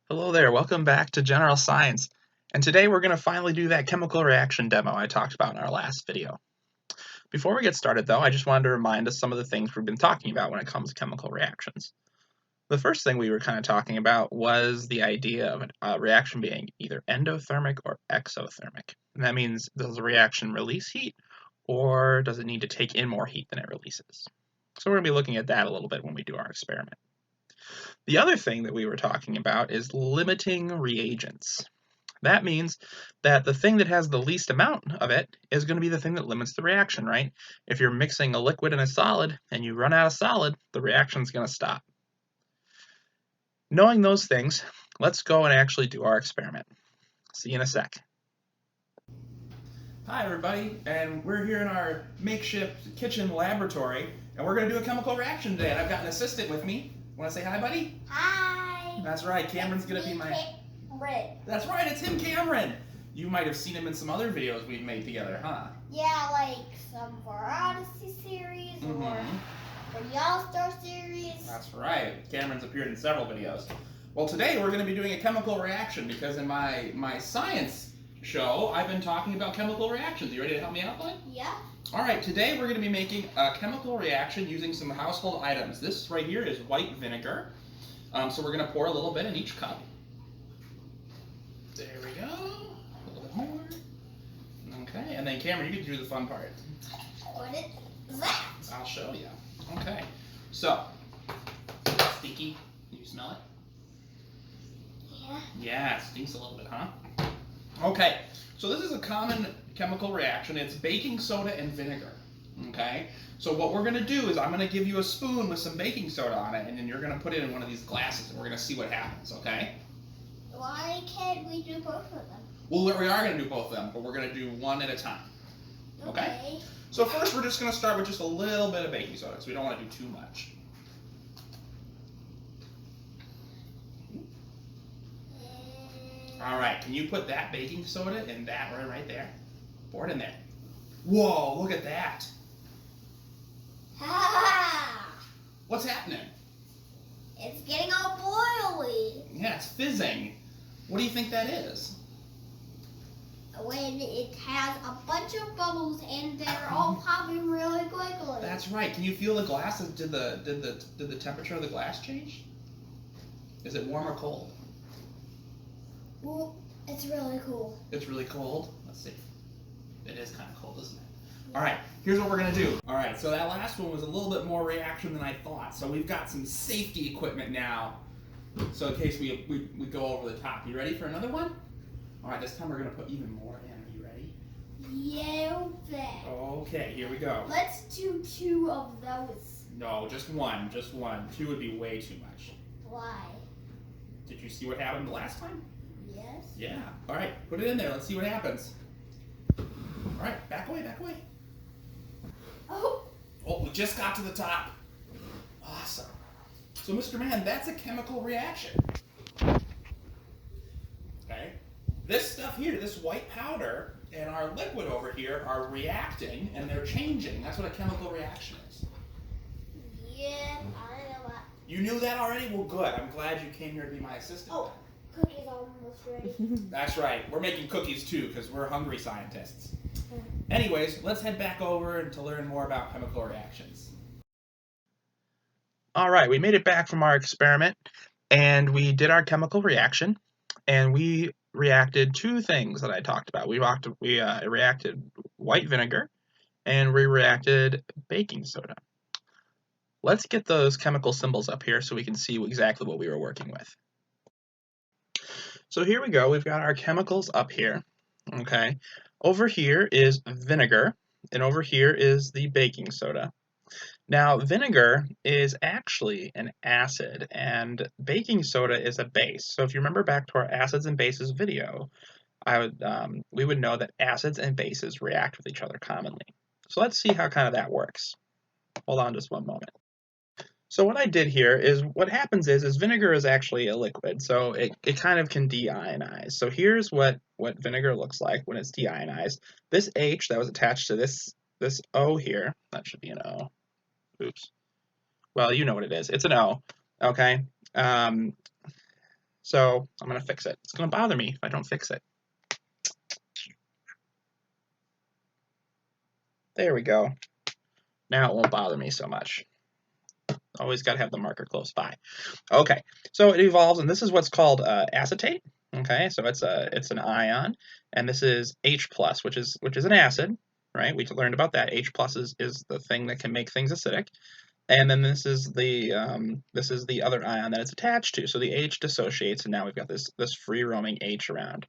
Hello there, welcome back to General Science. And today we're going to finally do that chemical reaction demo I talked about in our last video. Before we get started though, I just wanted to remind us some of the things we've been talking about when it comes to chemical reactions. The first thing we were kind of talking about was the idea of a reaction being either endothermic or exothermic. And that means, does the reaction release heat or does it need to take in more heat than it releases? So we're going to be looking at that a little bit when we do our experiment. The other thing that we were talking about is limiting reagents. That means that the thing that has the least amount of it is going to be the thing that limits the reaction, right? If you're mixing a liquid and a solid and you run out of solid, the reaction's going to stop. Knowing those things, let's go and actually do our experiment. See you in a sec. Hi everybody, and we're here in our makeshift kitchen laboratory, and we're going to do a chemical reaction today, and I've got an assistant with me. Want to say hi, buddy? Hi. That's right, Cameron's going to be my... Cameron. That's right, it's him, Cameron! You might have seen him in some other videos we've made together, huh? Yeah, like some for our Odyssey series or for the All-Star series. That's right, Cameron's appeared in several videos. Well, today we're going to be doing a chemical reaction because in my science show, I've been talking about chemical reactions. You ready to help me out, bud? Yeah. All right, today we're going to be making a chemical reaction using some household items. This right here is white vinegar. So we're going to pour a little bit in each cup. There we go. A little bit more. Okay, and then Cameron, you get to do the fun part. What is that? I'll show you. Okay, so, stinky. Can you smell it? Yeah. Yeah, it stinks a little bit, huh? Okay, so this is a common chemical reaction. It's baking soda and vinegar. Okay, so what we're going to do is I'm going to give you a spoon with some baking soda on it, and then you're going to put it in one of these glasses, and we're going to see what happens, okay? Why can't we do both of them? Well, we are going to do both of them, but we're going to do one at a time. Okay? So first we're just going to start with just a little bit of baking soda, because we don't want to do too much. All right, can you put that baking soda in that right there? Pour it in there. Whoa, look at that. Ha! What's happening? It's getting all boily. Yeah, it's fizzing. What do you think that is? When it has a bunch of bubbles and they're all popping really quickly. That's right. Can you feel the glass? Did the temperature of the glass change? Is it warm or cold? Well, it's really cool. It's really cold. Let's see. It is kind of cold, isn't it? All right, here's what we're gonna do. All right, so that last one was a little bit more reaction than I thought. So we've got some safety equipment now. So in case we go over the top. You ready for another one? All right, this time we're gonna put even more in. Are you ready? Yeah, bet. Okay, here we go. Let's do 2 of those. No, just one. Just one. 2 would be way too much. Why? Did you see what happened the last time? Yes. Yeah. All right, put it in there. Let's see what happens. All right, back away, back away. Oh. Oh, we just got to the top. Awesome. So, Mr. Man, that's a chemical reaction. Okay? This stuff here, this white powder and our liquid over here are reacting and they're changing. That's what a chemical reaction is. Yeah, I know that. You knew that already? Well, good. I'm glad you came here to be my assistant. Oh, cookies almost ready. That's right. We're making cookies too because we're hungry scientists. Anyways, let's head back over to learn more about chemical reactions. All right, we made it back from our experiment and we did our chemical reaction and we reacted 2 things that I talked about. We reacted white vinegar and we reacted baking soda. Let's get those chemical symbols up here so we can see exactly what we were working with. So here we go, we've got our chemicals up here, okay? Over here is vinegar, and over here is the baking soda. Now, vinegar is actually an acid, and baking soda is a base. So if you remember back to our acids and bases video, we would know that acids and bases react with each other commonly. So let's see how kind of that works. Hold on just one moment. So what I did here is, what happens is vinegar is actually a liquid, so it kind of can deionize. So here's what vinegar looks like when it's deionized. This H that was attached to this O here, that should be an O. Oops. Well, you know what it is. It's an O, okay? So I'm going to fix it. It's going to bother me if I don't fix it. There we go. Now it won't bother me so much. Always got to have the marker close by. Okay, so it evolves, and this is what's called acetate. Okay, so it's an ion, and this is H plus, which is an acid, right? We learned about that. H plus is the thing that can make things acidic, and then this is the other ion that it's attached to. So the H dissociates, and now we've got this free roaming H around.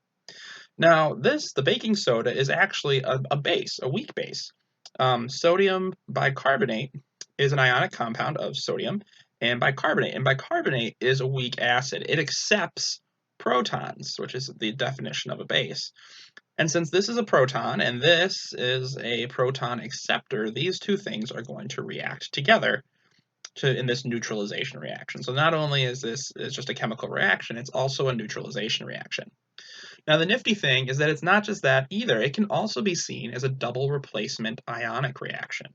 Now the baking soda is actually a base, a weak base. Sodium bicarbonate is an ionic compound of sodium and bicarbonate. And bicarbonate is a weak acid. It accepts protons, which is the definition of a base. And since this is a proton and this is a proton acceptor, these two things are going to react together in this neutralization reaction. So not only is this just a chemical reaction, it's also a neutralization reaction. Now the nifty thing is that it's not just that either. It can also be seen as a double replacement ionic reaction,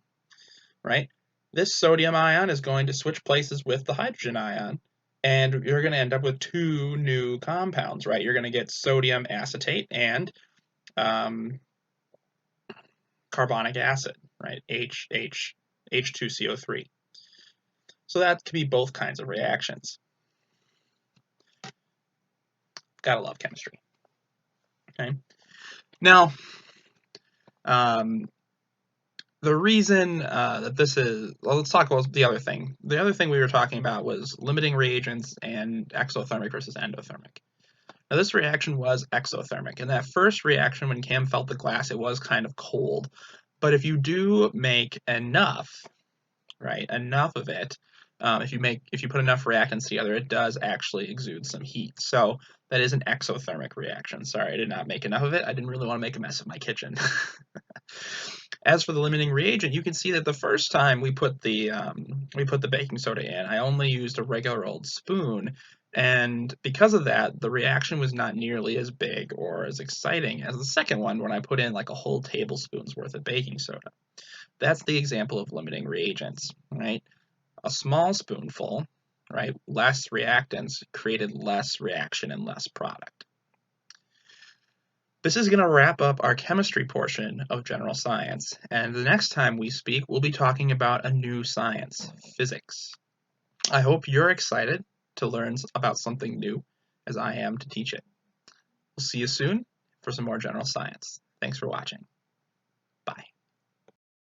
right? This sodium ion is going to switch places with the hydrogen ion, and you're going to end up with two new compounds, right? You're going to get sodium acetate and carbonic acid, right? H2CO3. So that could be both kinds of reactions. Gotta love chemistry. Okay. Now, the reason that this is, well, let's talk about the other thing. The other thing we were talking about was limiting reagents and exothermic versus endothermic. Now this reaction was exothermic. In that first reaction, when Cam felt the glass, it was kind of cold. But if you do make enough, right, enough of it, if you put enough reactants together, it does actually exude some heat. So that is an exothermic reaction. Sorry, I did not make enough of it. I didn't really want to make a mess of my kitchen. As for the limiting reagent, you can see that the first time we put the baking soda in, I only used a regular old spoon, and because of that, the reaction was not nearly as big or as exciting as the second one when I put in like a whole tablespoon's worth of baking soda. That's the example of limiting reagents, right? A small spoonful, right, less reactants created less reaction and less product. This is going to wrap up our chemistry portion of general science, and the next time we speak, we'll be talking about a new science, physics. I hope you're excited to learn about something new, as I am to teach it. We'll see you soon for some more general science. Thanks for watching.